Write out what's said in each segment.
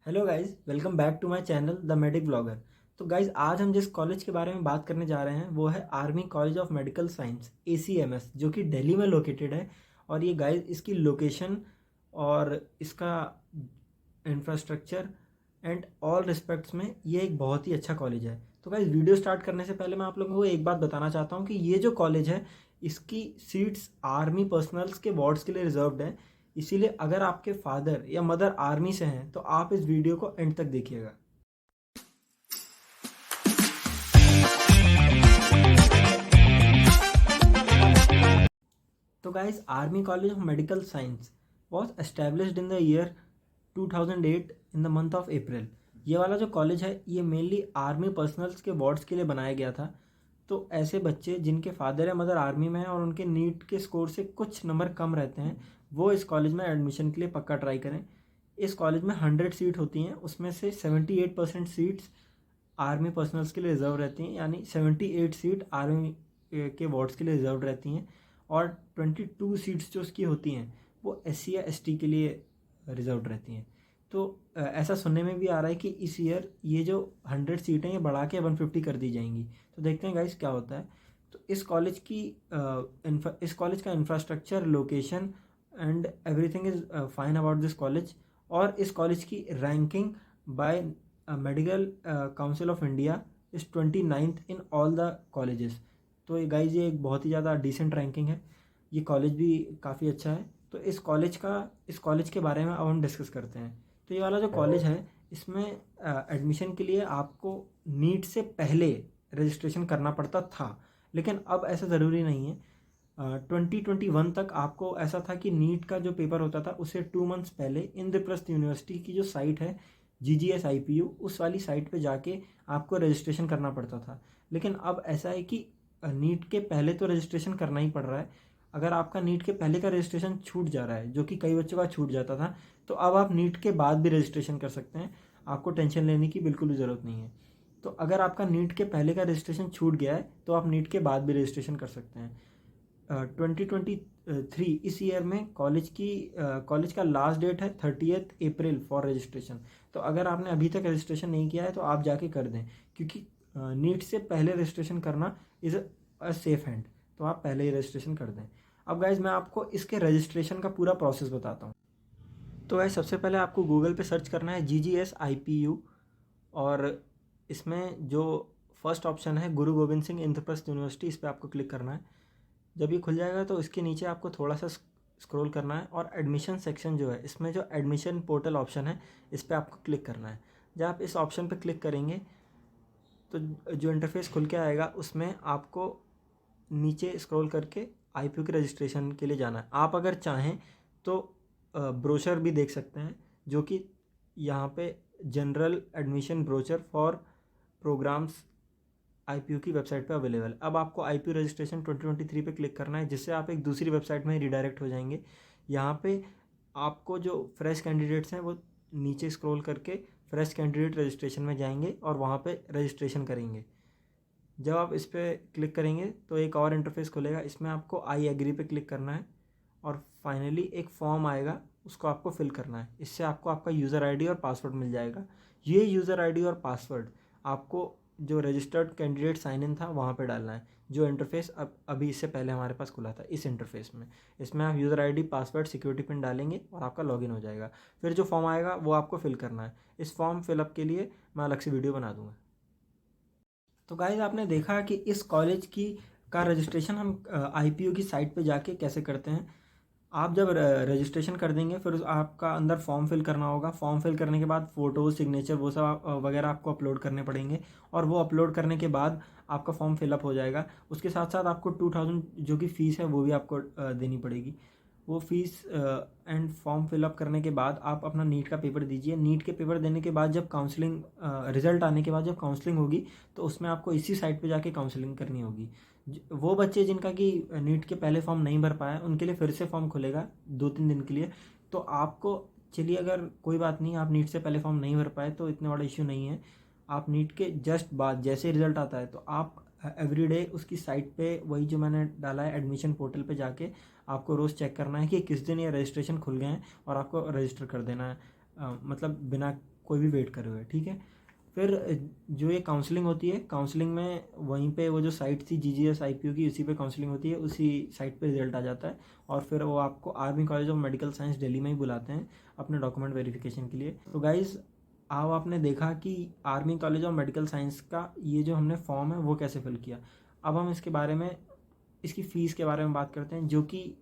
Hello guys, welcome back to my channel the medic blogger. तो guys, आज हम जिस कॉलेज के बारे में बात करने जा रहे हैं वो है army college of medical science ACMS, जो कि दिल्ली में लोकेटेड है। और ये गाइज इसकी लोकेशन और इसका इंफ्रास्ट्रक्चर एंड ऑल रिस्पेक्ट्स में ये एक बहुत ही अच्छा कॉलेज है। तो गाइज, वीडियो स्टार्ट करने से पहले मैं आप लोगों को एक बात बताना चाहता हूँ कि ये जो कॉलेज है इसकी सीट्स आर्मी पर्सनल्स के वार्ड्स के लिए रिजर्व्ड है। इसीलिए अगर आपके फादर या मदर आर्मी से हैं तो आप इस वीडियो को एंड तक देखिएगा। तो guys, army college of medical science was established in the year 2008 in the month of April. ये वाला जो कॉलेज है ये मेनली आर्मी पर्सनल्स के वार्ड्स के लिए बनाया गया था। तो ऐसे बच्चे जिनके फादर या मदर आर्मी में हैं और उनके नीट के स्कोर से कुछ नंबर कम रहते हैं वो इस कॉलेज में एडमिशन के लिए पक्का ट्राई करें। इस कॉलेज में 100 सीट होती हैं, उसमें से 78% सीट्स आर्मी पर्सनल्स के लिए रिजर्व रहती हैं, यानी 78 सीट आर्मी के वार्ड्स के लिए रिजर्व रहती हैं। और 22 सीट्स जो उसकी होती हैं वो SC या ST के लिए रिजर्व रहती हैं। तो ऐसा सुनने में भी आ रहा है कि इस ईयर ये जो 100 सीटें ये बढ़ा के 150 कर दी जाएंगी। तो देखते हैं गाइस क्या होता है। तो इस कॉलेज का infrastructure, location and everything is fine about this college. और इस कॉलेज की ranking bye medical council of India is 29th in all the colleges. तो ये गाइज ये एक बहुत ही ज़्यादा डिसेंट रैंकिंग है। ये कॉलेज भी काफ़ी अच्छा है। तो इस कॉलेज के बारे में अब हम डिस्कस करते हैं। तो ये वाला जो कॉलेज है इसमें एडमिशन के लिए आपको नीट से पहले रजिस्ट्रेशन करना पड़ता था, लेकिन अब ऐसा ज़रूरी नहीं है। 2021 तक आपको ऐसा था कि नीट का जो पेपर होता था उसे 2 मंथ्स पहले इंद्रप्रस्थ यूनिवर्सिटी की जो साइट है GGS IPU, उस वाली साइट पे जाके आपको रजिस्ट्रेशन करना पड़ता था। लेकिन अब ऐसा है कि नीट के पहले तो रजिस्ट्रेशन करना ही पड़ रहा है। अगर आपका नीट के पहले का रजिस्ट्रेशन छूट जा रहा है, जो कि कई बच्चों का छूट जाता था, तो अब आप नीट के बाद भी रजिस्ट्रेशन कर सकते हैं। आपको टेंशन लेने की बिल्कुल भी ज़रूरत नहीं है। तो अगर आपका नीट के पहले का रजिस्ट्रेशन छूट गया है तो आप नीट के बाद भी रजिस्ट्रेशन कर सकते हैं। 2023 इस ईयर में कॉलेज का लास्ट डेट है 30th अप्रैल फॉर रजिस्ट्रेशन। तो अगर आपने अभी तक रजिस्ट्रेशन नहीं किया है तो आप जाके कर दें, क्योंकि नीट से पहले रजिस्ट्रेशन करना इज़ अ सेफ हैंड। तो आप पहले ही रजिस्ट्रेशन कर दें। अब गाइज मैं आपको इसके रजिस्ट्रेशन का पूरा प्रोसेस बताता हूँ। तो गाइज सबसे पहले आपको गूगल पे सर्च करना है GGS IPU, और इसमें जो फर्स्ट ऑप्शन है गुरु गोविंद सिंह इंद्रप्रस्थ यूनिवर्सिटी, इस पर आपको क्लिक करना है। जब ये खुल जाएगा तो इसके नीचे आपको थोड़ा सा स्क्रॉल करना है और एडमिशन सेक्शन जो है इसमें जो एडमिशन पोर्टल ऑप्शन है इस पर आपको क्लिक करना है। जब आप इस ऑप्शन पर क्लिक करेंगे तो जो इंटरफेस खुल के आएगा उसमें आपको नीचे स्क्रॉल करके IPU के रजिस्ट्रेशन के लिए जाना है। आप अगर चाहें तो ब्रोशर भी देख सकते हैं, जो कि यहाँ पे general admission brochure for programs IPU की वेबसाइट पे अवेलेबल है। अब आपको IPU रजिस्ट्रेशन 2023 पे क्लिक करना है, जिससे आप एक दूसरी वेबसाइट में रिडायरेक्ट हो जाएंगे। यहाँ पे आपको जो फ्रेश कैंडिडेट्स हैं वो नीचे स्क्रॉल करके फ्रेश कैंडिडेट रजिस्ट्रेशन में जाएंगे और वहाँ पे रजिस्ट्रेशन करेंगे। जब आप इस पर क्लिक करेंगे तो एक और इंटरफेस खुलेगा, इसमें आपको आई एग्री पे क्लिक करना है और फाइनली एक फॉर्म आएगा, उसको आपको फिल करना है। इससे आपको आपका यूज़र ID और पासवर्ड मिल जाएगा। ये यूज़र ID और पासवर्ड आपको जो रजिस्टर्ड कैंडिडेट साइन इन था वहाँ पे डालना है, जो इंटरफेस अभी इससे पहले हमारे पास खुला था। इस इंटरफेस में इसमें आप user ID, password, security pin डालेंगे और आपका लॉगिन हो जाएगा। फिर जो फॉर्म आएगा वो आपको फिल करना है। इस फॉर्म फिलअप के लिए मैं अलग से वीडियो बना दूँगा। तो गाइज आपने देखा कि इस कॉलेज की का रजिस्ट्रेशन हम IPU की साइट पे जाके कैसे करते हैं। आप जब रजिस्ट्रेशन कर देंगे फिर आपका अंदर फॉर्म फिल करना होगा। फॉर्म फिल करने के बाद फ़ोटो, सिग्नेचर वो सब वगैरह आपको अपलोड करने पड़ेंगे, और वो अपलोड करने के बाद आपका फॉर्म फिलअप हो जाएगा। उसके साथ साथ आपको 2000 जो कि फ़ीस है वो भी आपको देनी पड़ेगी। वो फीस एंड फॉर्म फिलअप करने के बाद आप अपना नीट का पेपर दीजिए। नीट के पेपर देने के बाद जब काउंसलिंग रिजल्ट आने के बाद जब काउंसलिंग होगी तो उसमें आपको इसी साइट पे जाके काउंसलिंग करनी होगी। वो बच्चे जिनका कि नीट के पहले फॉर्म नहीं भर पाया उनके लिए फिर से फॉर्म खुलेगा 2-3 दिन के लिए। तो आपको, चलिए अगर कोई बात नहीं, आप नीट से पहले फॉर्म नहीं भर पाए तो इतना बड़ा इश्यू नहीं है। आप नीट के जस्ट बाद जैसे रिजल्ट आता है तो आप एवरीडे उसकी साइट पे वही जो मैंने डाला है एडमिशन पोर्टल पे जाके आपको रोज़ चेक करना है कि किस दिन ये रजिस्ट्रेशन खुल गए हैं और आपको रजिस्टर कर देना है। मतलब बिना कोई भी वेट करे हुए, ठीक है। फिर जो ये काउंसलिंग होती है, काउंसलिंग में वहीं पे वो जो साइट थी GGS IPO की, उसी पे काउंसलिंग होती है, उसी साइट पे रिजल्ट आ जाता है और फिर वो आपको army college of medical science Delhi में ही बुलाते हैं अपने डॉक्यूमेंट वेरिफिकेशन के लिए। तो गाइज़ अब आपने देखा कि army college of medical science का ये जो हमने फॉर्म है वो कैसे फिल किया। अब हम इसके बारे में, इसकी फ़ीस के बारे में बात करते हैं, जो कि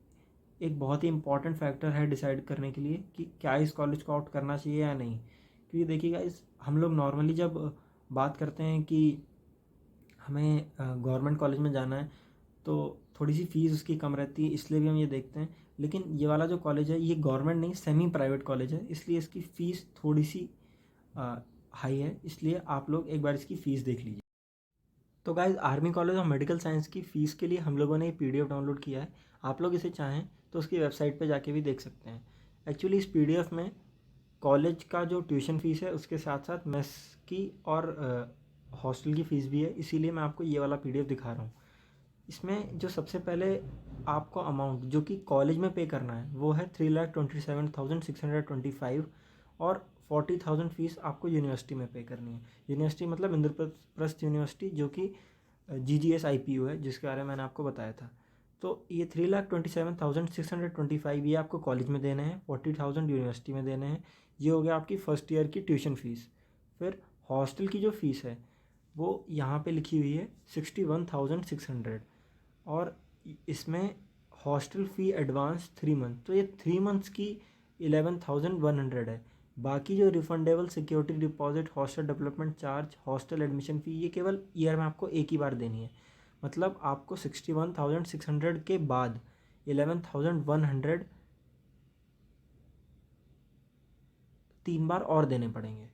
एक बहुत ही इंपॉर्टेंट फैक्टर है डिसाइड करने के लिए कि क्या इस कॉलेज को आउट करना चाहिए या नहीं। क्योंकि देखिएगा, इस हम लोग नॉर्मली जब बात करते हैं कि हमें गवर्नमेंट कॉलेज में जाना है तो थोड़ी सी फ़ीस उसकी कम रहती है, इसलिए भी हम ये देखते हैं। लेकिन ये वाला जो कॉलेज है ये गवर्नमेंट नहीं, सेमी प्राइवेट कॉलेज है, इसलिए इसकी फ़ीस थोड़ी सी हाई है, इसलिए आप लोग एक बार इसकी फ़ीस देख लीजिए। तो guys army college of medical science की फ़ीस के लिए हम लोगों ने PDF डाउनलोड किया है। आप लोग इसे चाहें तो उसकी वेबसाइट पे जाके भी देख सकते हैं। एक्चुअली इस PDF में कॉलेज का जो ट्यूशन फ़ीस है उसके साथ साथ मेस की और हॉस्टल की फ़ीस भी है, इसीलिए मैं आपको ये वाला PDF दिखा रहा हूँ। इसमें जो सबसे पहले आपको अमाउंट जो कि कॉलेज में पे करना है वो है 3,27,625 और 40,000 फ़ीस आपको यूनिवर्सिटी में पे करनी है। यूनिवर्सिटी मतलब इंद्रप्रस्थ यूनिवर्सिटी, जो कि GGS IPO है, जिसके बारे में मैंने आपको बताया था। तो ये 3,27,625 ये आपको कॉलेज में देने हैं, 40,000 यूनिवर्सिटी में देने हैं। ये हो गया आपकी फ़र्स्ट ईयर की ट्यूशन फ़ीस। फिर हॉस्टल की जो फ़ीस है वो यहाँ पे लिखी हुई है 61,600 और इसमें हॉस्टल फ़ी एडवांस 3 मंथ, तो ये 3 मंथ्स की 11,100 है। बाकी जो refundable security deposit, hostel development charge, hostel admission फ़ी, ये केवल ईयर में आपको एक ही बार देनी है। मतलब आपको 61,600 के बाद 11,100 3 बार और देने पड़ेंगे।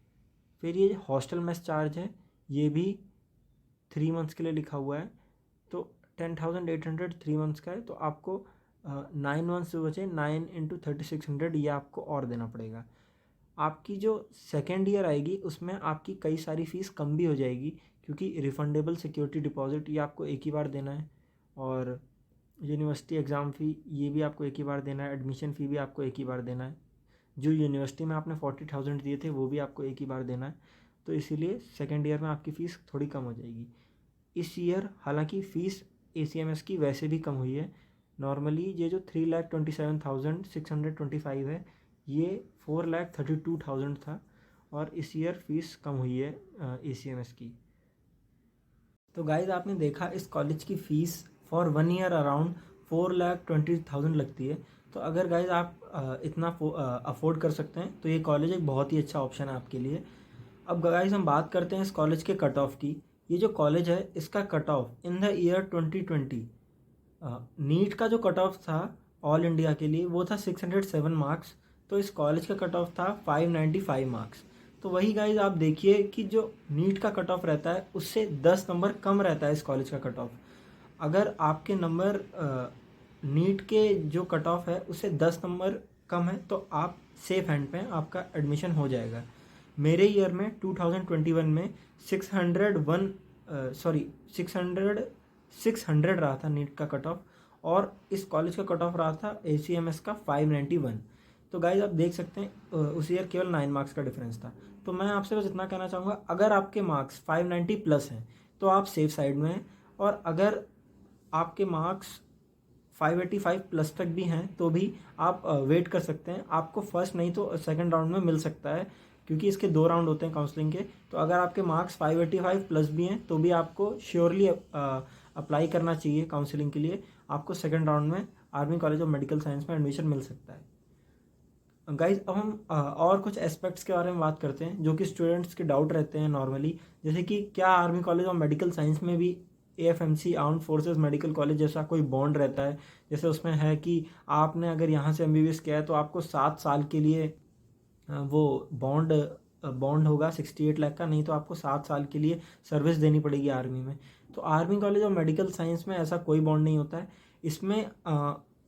फिर ये हॉस्टल मेस चार्ज है, ये भी 3 मंथ्स के लिए लिखा हुआ है, तो 10,800 3 मंथ्स का है, तो आपको 9 मंथ्स जो बचे 9 इंटू 3600 ये आपको और देना पड़ेगा। आपकी जो सेकेंड ईयर आएगी उसमें आपकी कई सारी फ़ीस कम भी हो जाएगी, क्योंकि रिफंडेबल सिक्योरिटी डिपॉजिट ये आपको एक ही बार देना है और यूनिवर्सिटी एग्ज़ाम फ़ी ये भी आपको एक ही बार देना है, एडमिशन फ़ी भी आपको एक ही बार देना है, जो यूनिवर्सिटी में आपने 40,000 दिए थे वो भी आपको एक ही बार देना है। तो इसीलिए सेकेंड ईयर में आपकी फ़ीस थोड़ी कम हो जाएगी। इस ईयर हालांकि फ़ीस ACMS की वैसे भी कम हुई है। नॉर्मली ये जो 3,27,625 है ये 4,32,000 था और इस ईयर फ़ीस कम हुई है ACMS की। तो गाइज आपने देखा इस कॉलेज की फ़ीस फॉर 1 ईयर अराउंड 4,20,000 लगती है। तो अगर गाइज आप इतना अफोर्ड कर सकते हैं तो ये कॉलेज एक बहुत ही अच्छा ऑप्शन है आपके लिए। अब गाइज हम बात करते हैं इस कॉलेज के कट ऑफ की। ये जो कॉलेज है इसका cut off in the year 2020 NEET का जो कट ऑफ था ऑल इंडिया के लिए वो था 607 मार्क्स, तो इस कॉलेज का कट ऑफ था 595 मार्क्स। तो वही गाइज आप देखिए कि जो नीट का कट ऑफ रहता है उससे 10 नंबर कम रहता है इस कॉलेज का कट ऑफ। अगर आपके नंबर नीट के जो कट ऑफ है उससे 10 नंबर कम है तो आप सेफ हैंड पे हैं, आपका एडमिशन हो जाएगा। मेरे ईयर में 2021 में 600 रहा था नीट का कट ऑफ और इस कॉलेज का कट ऑफ रहा था ACMS का 591। तो गाइज आप देख सकते हैं उस ईयर केवल 9 मार्क्स का डिफरेंस था। तो मैं आपसे बस इतना कहना चाहूँगा, अगर आपके मार्क्स 590 प्लस हैं तो आप सेफ साइड में हैं, और अगर आपके मार्क्स 585 प्लस तक भी हैं तो भी आप वेट कर सकते हैं, आपको फर्स्ट नहीं तो सेकंड राउंड में मिल सकता है, क्योंकि इसके 2 राउंड होते हैं काउंसलिंग के। तो अगर आपके मार्क्स 585 प्लस भी हैं तो भी आपको श्योरली अप्लाई करना चाहिए काउंसलिंग के लिए, आपको सेकंड राउंड में army college of medical science में एडमिशन मिल सकता है। गाइज अब हम और कुछ एस्पेक्ट्स के बारे में बात करते हैं जो कि स्टूडेंट्स के डाउट रहते हैं नॉर्मली, जैसे कि क्या army college of medical science में भी AFMC armed forces medical college जैसा कोई बॉन्ड रहता है। जैसे उसमें है कि आपने अगर यहाँ से MBBS किया है तो आपको 7 साल के लिए वो बॉन्ड होगा 68 लाख का, नहीं तो आपको 7 साल के लिए सर्विस देनी पड़ेगी आर्मी में। तो army college of medical science में ऐसा कोई बॉन्ड नहीं होता है। इसमें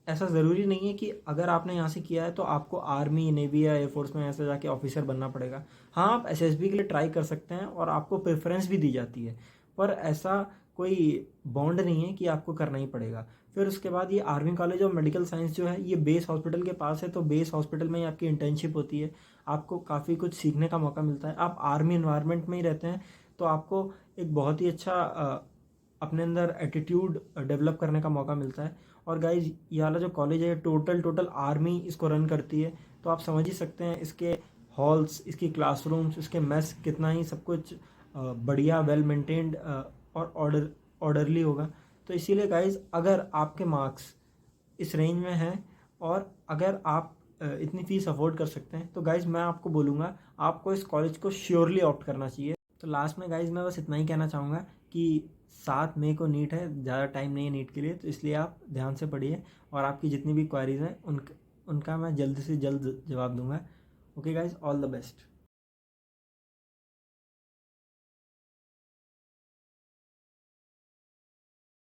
ऐसा ज़रूरी नहीं है कि अगर आपने यहाँ से किया है तो आपको आर्मी, नेवी या एयरफोर्स में ऐसे जाके ऑफिसर बनना पड़ेगा। हाँ, आप SSB के लिए ट्राई कर सकते हैं और आपको प्रेफरेंस भी दी जाती है, पर ऐसा कोई बॉन्ड नहीं है कि आपको करना ही पड़ेगा। फिर उसके बाद ये army college of medical science जो है ये बेस हॉस्पिटल के पास है, तो बेस हॉस्पिटल में ही आपकी इंटर्नशिप होती है। आपको काफ़ी कुछ सीखने का मौका मिलता है। आप आर्मी इन्वायरमेंट में ही रहते हैं तो आपको एक बहुत ही अच्छा अपने अंदर एटीट्यूड डेवलप करने का मौका मिलता है। और गाइज ये वाला जो कॉलेज है टोटल आर्मी इसको रन करती है, तो आप समझ ही सकते हैं इसके हॉल्स, इसकी क्लासरूम्स, इसके मेस कितना ही सब कुछ बढ़िया वेल मेंटेन्ड और ऑर्डरली होगा। तो इसीलिए गाइज अगर आपके मार्क्स इस रेंज में हैं और अगर आप इतनी फ़ीस अफोर्ड कर सकते हैं तो गाइज मैं आपको बोलूँगा आपको इस कॉलेज को श्योरली ऑप्ट करना चाहिए। तो लास्ट में गाइज मैं बस इतना ही कहना चाहूँगा कि 7 मई को नीट है, ज़्यादा टाइम नहीं है नीट के लिए, तो इसलिए आप ध्यान से पढ़िए और आपकी जितनी भी क्वारीज हैं उनका मैं जल्द से जल्द जवाब दूंगा। Okay guys, all the best.